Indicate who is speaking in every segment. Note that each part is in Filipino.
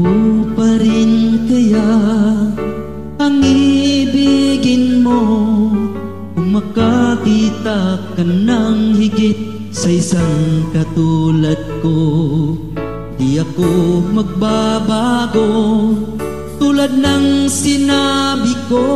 Speaker 1: Ako pa rin kaya ang ibigin mo kung makakita ka ng higit sa isang katulad ko. Di ako magbabago tulad ng sinabi ko.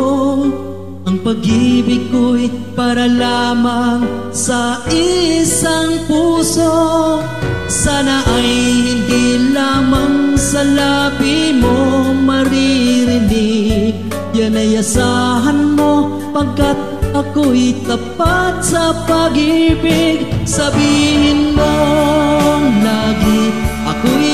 Speaker 1: Ang pag-ibig ko'y para lamang sa isang puso. Sana ay hindi lamang sa labi mo maririnig. Yan ay asahan mo pagkat ako'y tapat sa pag-ibig. Sabihin mo lagi ako'y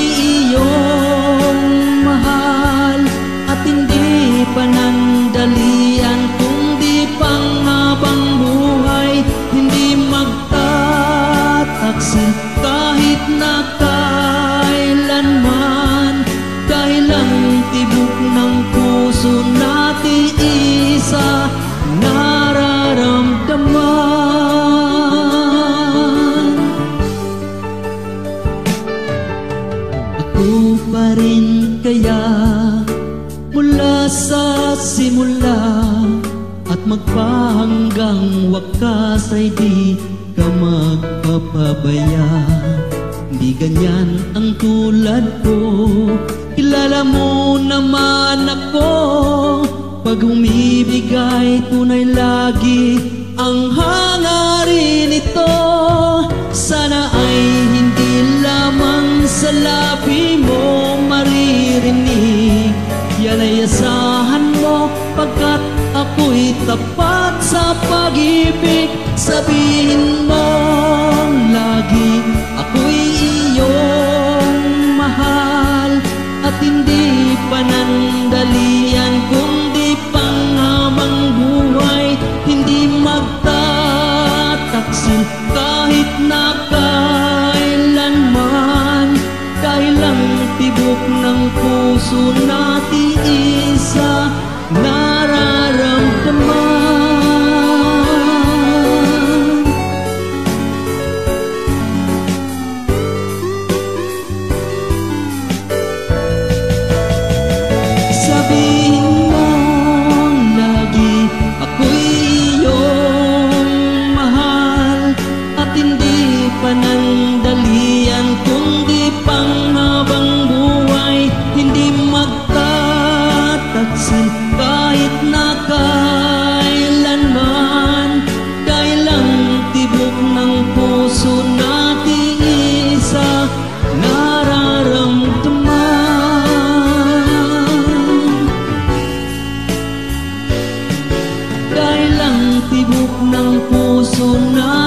Speaker 1: iyong mahal at hindi panandalian, kundi panghabang buhay. Hindi magtataksil kahit na kailanman, dahil ang tibok ng puso natin isa nararamdaman. Ako pa rin kaya mula sa simula at magpahanggang wakas ay di ka magpapabaya. Di ganyan ang tulad ko, kilala mo naman ako. Pag humibigay tunay lagi ang hangarin ito. Sana ay hindi lamang sa labi mo maririnig. Yan ay asahan mo pagkat ako'y tapat sa pag-ibig. Sabihin mo lagi ako'y iyong mahal at hindi panandalian, kundi panghabang buhay. Hindi magtataksil kahit na kailanman, dahil ang tibok ng puso natin isa nararamdaman. Sabihin mo lagi ako'y iyong mahal at hindi panandalian, kundi panghabang buhay. Hindi magtataksil kahit na kailanman, dahil ang tibok ng puso natin isa nararamdaman. Dahil ang tibok ng puso natin